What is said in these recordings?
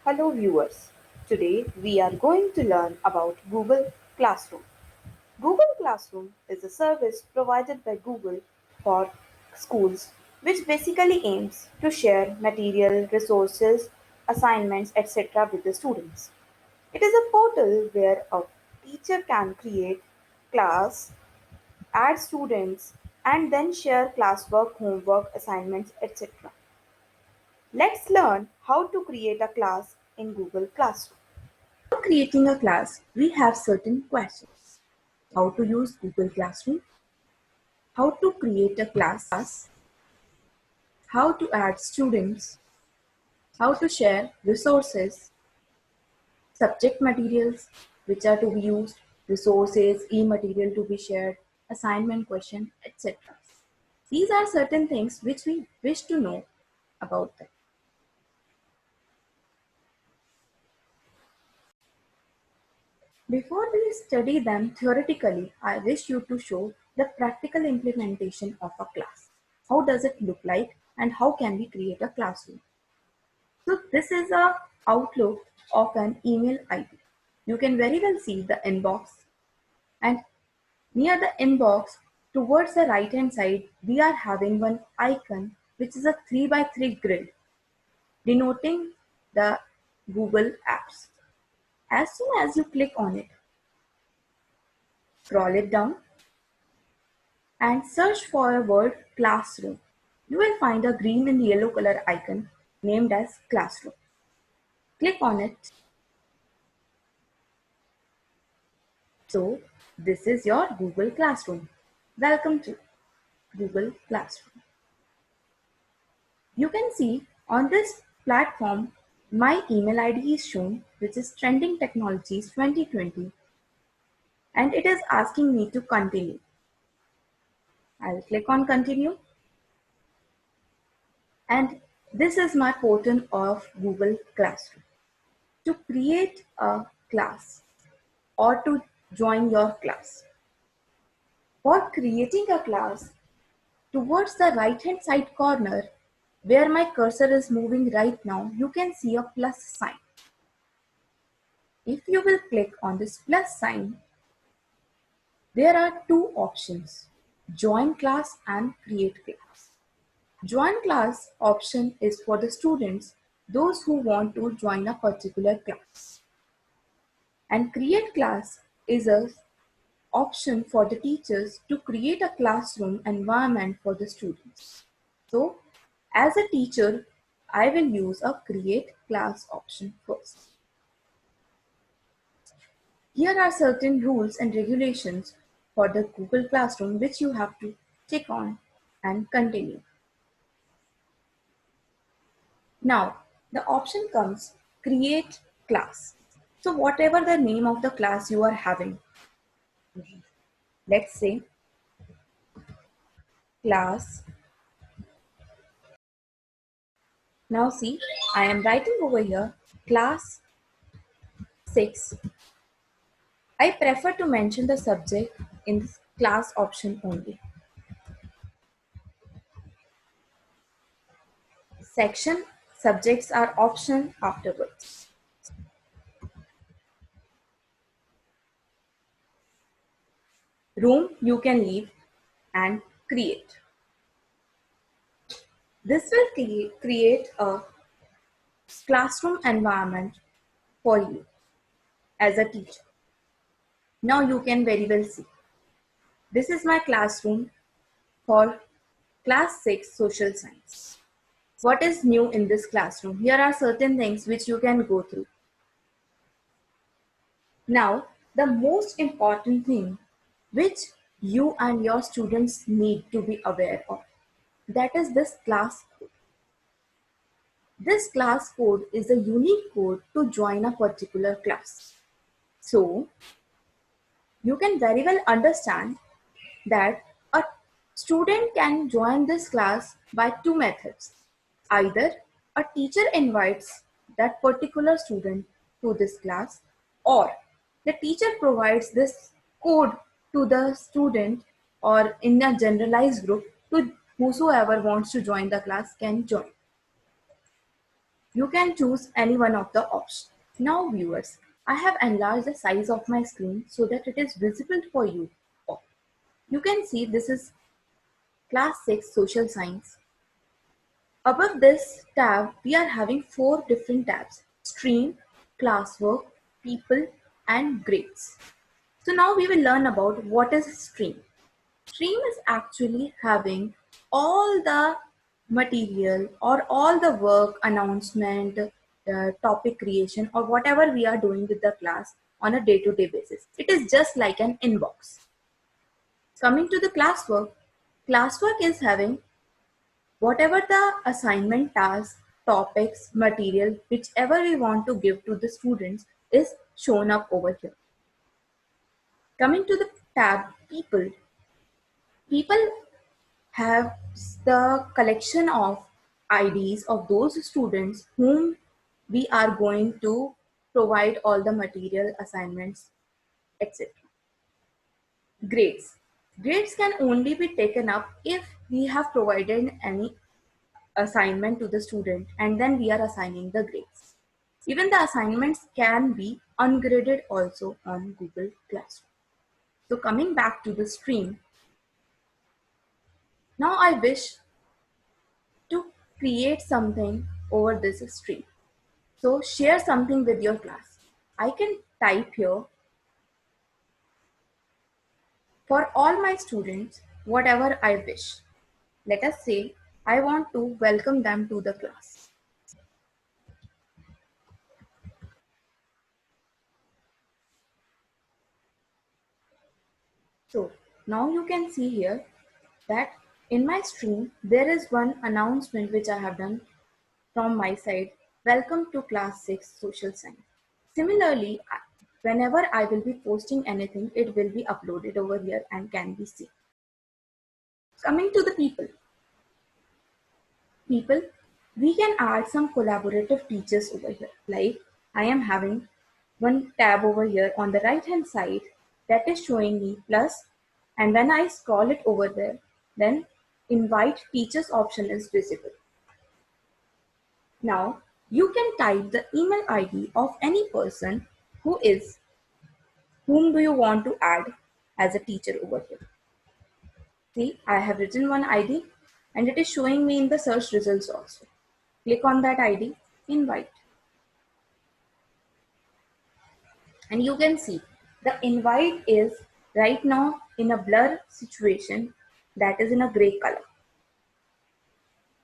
Hello viewers. Today we are going to learn about Google Classroom. Google Classroom is a service provided by Google for schools which basically aims to share material, resources, assignments, etc. with the students. It is a portal where a teacher can create class, add students, and then share classwork, homework, assignments, etc. Let's learn how to create a class in Google Classroom. For creating a class, we have certain questions. How to use Google Classroom, how to create a class, how to add students, how to share resources, subject materials which are to be used, resources, e-material to be shared, assignment question, etc. These are certain things which we wish to know about them. Before we study them theoretically, I wish you to show the practical implementation of a class. How does it look like and how can we create a classroom? So this is a outlook of an email ID. You can very well see the inbox, and near the inbox towards the right hand side we are having one icon which is a 3 by 3 grid denoting the Google apps. As soon as you click on it, scroll it down and search for a word classroom. You will find a green and yellow color icon named as classroom. Click on it. So this is your Google Classroom. Welcome to Google Classroom. You can see on this platform my email ID is shown, which is Trending Technologies 2020, and it is asking me to continue. I'll click on continue, and this is my portal of Google Classroom. To create a class or to join your class. For creating a class, towards the right hand side corner where my cursor is moving right now, you can see a plus sign. If you will click on this plus sign, there are two options, join class and create class. Join class option is for the students, those who want to join a particular class. And create class is a option for the teachers to create a classroom environment for the students. So, as a teacher, I will use a create class option first. Here are certain rules and regulations for the Google Classroom which you have to tick on and continue. Now, the option comes create class. So, whatever the name of the class you are having, let's say class. Now see, I am writing over here class 6. I prefer to mention the subject in this class option only. Section subjects are optional afterwards. Room you can leave and create. This will create a classroom environment for you as a teacher. Now you can very well see. This is my classroom for class 6 social science. What is new in this classroom? Here are certain things which you can go through. Now, the most important thing which you and your students need to be aware of, that is this class code. This class code is a unique code to join a particular class. So, you can very well understand that a student can join this class by two methods. Either a teacher invites that particular student to this class, or the teacher provides this code to the student or in a generalized group to whosoever wants to join the class can join. You can choose any one of the options. Now viewers, I have enlarged the size of my screen so that it is visible for you all. You can see this is class 6 social science. Above this tab, we are having 4 different tabs: stream, classwork, people, and grades. So now we will learn about what is stream. Stream is actually having all the material or all the work, announcement, topic creation, or whatever we are doing with the class on a day-to-day basis. It is just like an inbox. Coming to the classwork is having whatever the assignment tasks, topics, material, whichever we want to give to the students is shown up over here. Coming to the tab people have the collection of IDs of those students whom we are going to provide all the material, assignments, etc. Grades. Grades can only be taken up if we have provided any assignment to the student and then we are assigning the grades. Even the assignments can be ungraded also on Google Classroom. So coming back to the stream, now I wish to create something over this stream. So share something with your class. I can type here for all my students whatever I wish. Let us say I want to welcome them to the class. So now you can see here that in my stream there is one announcement which I have done from my side. Welcome to class 6 social science. Similarly, whenever I will be posting anything, it will be uploaded over here and can be seen. Coming to the people, we can add some collaborative features over here. Like I am having one tab over here on the right hand side that is showing me plus, and when I scroll it over there, then invite teachers option is visible. Now you can type the email ID of any person whom do you want to add as a teacher over here. See, I have written one ID and it is showing me in the search results also. Click on that ID, invite. And you can see the invite is right now in a blur situation, that is in a gray color.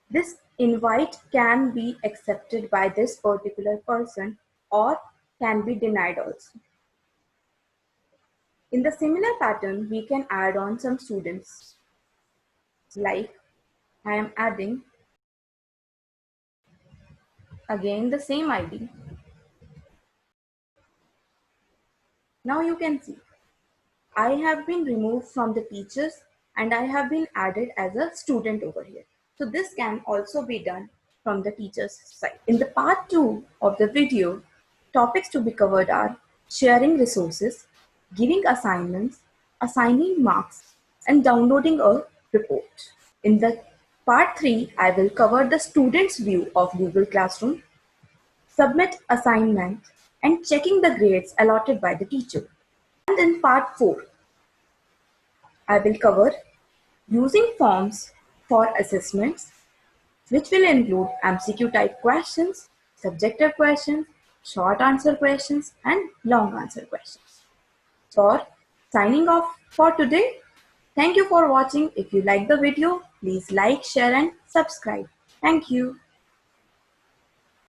This invite can be accepted by this particular person or can be denied also. In the similar pattern, we can add on some students. Like I am adding again the same ID. Now you can see I have been removed from the teachers and I have been added as a student over here. So this can also be done from the teacher's side. In the part 2 of the video, topics to be covered are sharing resources, giving assignments, assigning marks, and downloading a report. In the part 3, I will cover the student's view of Google Classroom, submit assignment, and checking the grades allotted by the teacher. And in part 4, I will cover using forms for assessments, which will include MCQ type questions, subjective questions, short answer questions, and long answer questions. So, signing off for today. Thank you for watching. If you like the video, please like, share, and subscribe. Thank you.